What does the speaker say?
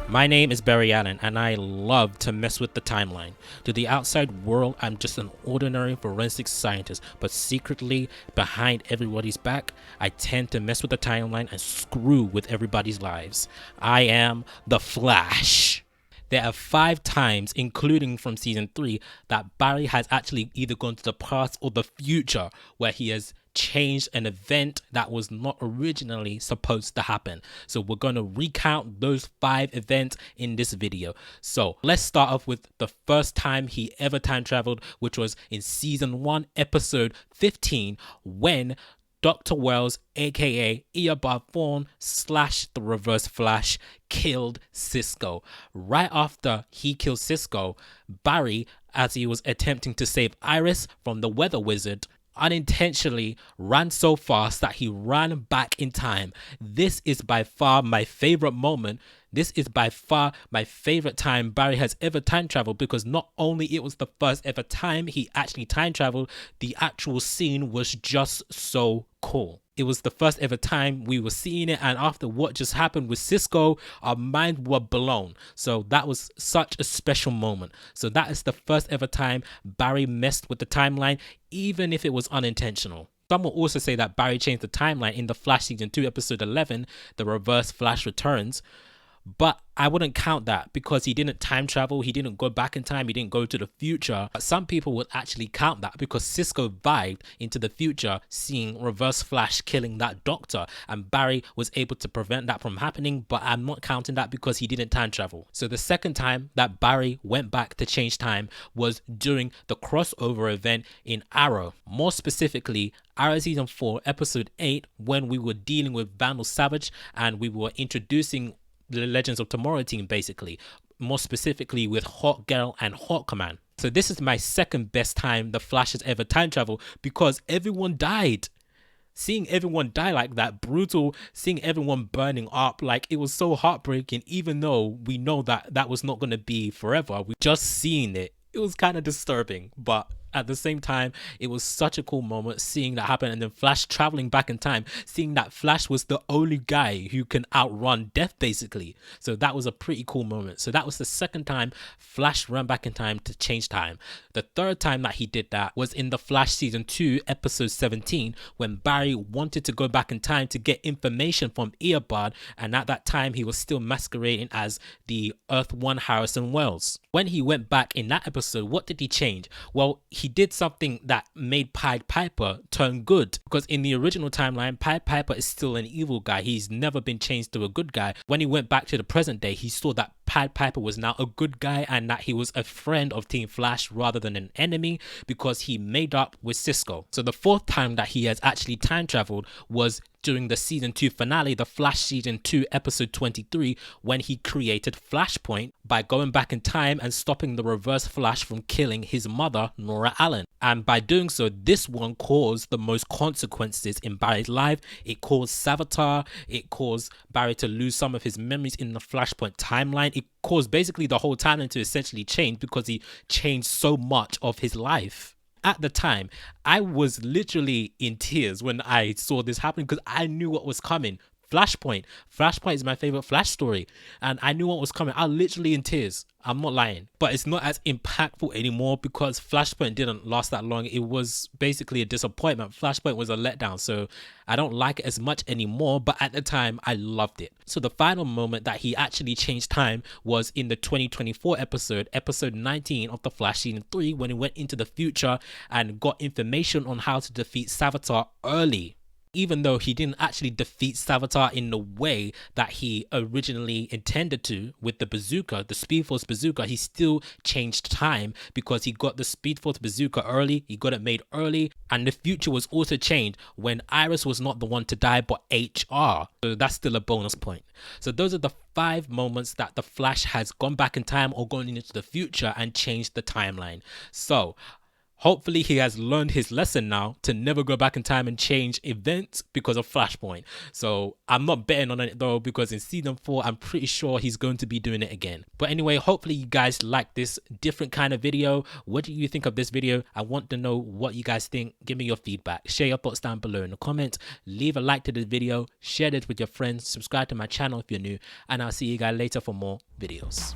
My name is Barry Allen, and I love to mess with the timeline. To the outside world, I'm just an ordinary forensic scientist, but secretly, behind everybody's back, I tend to mess with the timeline and screw with everybody's lives. I am the Flash. There are 5 times, including from season 3, that Barry has actually either gone to the past or the future, where he has changed an event that was not originally supposed to happen. So we're going to recount those 5 events in this video. So let's start off with the first time he ever time traveled, which was in season 1, episode 15, when Dr. Wells, aka Eobard Thawne / the Reverse Flash, killed Cisco. Right after he killed Cisco, Barry, as he was attempting to save Iris from the Weather Wizard, unintentionally ran so fast that he ran back in time. This is by far my favorite moment. This is by far my favorite time Barry has ever time traveled, because not only it was the first ever time he actually time traveled, the actual scene was just so cool. It was the first ever time we were seeing it, and after what just happened with Cisco, our minds were blown. So that was such a special moment. So that is the first ever time Barry messed with the timeline, even if it was unintentional. Some will also say that Barry changed the timeline in the Flash season 2 episode 11, The Reverse Flash Returns. But I wouldn't count that, because he didn't time travel, he didn't go back in time, he didn't go to the future. But some people would actually count that, because Cisco vibed into the future seeing Reverse Flash killing that doctor, and Barry was able to prevent that from happening. But I'm not counting that because he didn't time travel. So the second time that Barry went back to change time was during the crossover event in Arrow. More specifically, Arrow season 4 episode 8, when we were dealing with Vandal Savage and we were introducing the Legends of Tomorrow team, basically, more specifically with Hawk Girl and Hawk Command. So this is my second best time the Flash has ever time traveled, because everyone died. Seeing everyone die like that, brutal. Seeing everyone burning up, like, it was so heartbreaking, even though we know that that was not going to be forever. We just seeing it was kind of disturbing, but at the same time, it was such a cool moment seeing that happen. And then Flash traveling back in time, seeing that Flash was the only guy who can outrun death, basically. So that was a pretty cool moment. So that was the second time Flash ran back in time to change time. The third time that he did that was in the Flash season 2 episode 17, when Barry wanted to go back in time to get information from Eobard, and at that time he was still masquerading as the Earth 1 Harrison Wells. When he went back in that episode, what did he change? Well, he did something that made Pied Piper turn good, because in the original timeline, Pied Piper is still an evil guy. He's never been changed to a good guy. When he went back to the present day, he saw that Pied Piper was now a good guy, and that he was a friend of Team Flash rather than an enemy, because he made up with Cisco. So the fourth time that he has actually time traveled was during the season 2 finale, the Flash season 2 episode 23, when he created Flashpoint by going back in time and stopping the Reverse Flash from killing his mother, Nora Allen. And by doing so, this one caused the most consequences in Barry's life. It caused Savitar, it caused Barry to lose some of his memories in the Flashpoint timeline. It caused basically the whole timeline to essentially change, because he changed so much of his life. At the time, I was literally in tears when I saw this happen, because I knew what was coming. Flashpoint is my favorite Flash story, and I knew what was coming. I was literally in tears. I'm not lying. But it's not as impactful anymore, because Flashpoint didn't last that long. It was basically a disappointment. Flashpoint was a letdown, so I don't like it as much anymore, but at the time I loved it. So the final moment that he actually changed time was in the 2024 episode 19 of the Flash season 3, when he went into the future and got information on how to defeat Savitar early. Even though he didn't actually defeat Savitar in the way that he originally intended to with the bazooka, the Speed Force bazooka, he still changed time, because he got the Speed Force bazooka early, he got it made early, and the future was also changed when Iris was not the one to die, but HR. So that's still a bonus point. So those are the 5 moments that the Flash has gone back in time or gone into the future and changed the timeline. So Hopefully he has learned his lesson now to never go back in time and change events because of Flashpoint. So I'm not betting on it though, because in season 4 I'm pretty sure he's going to be doing it again. But anyway, hopefully you guys like this different kind of video. What do you think of this video? I want to know what you guys think. Give me your feedback. Share your thoughts down below in the comments. Leave a like to this video. Share this with your friends. Subscribe to my channel if you're new. And I'll see you guys later for more videos.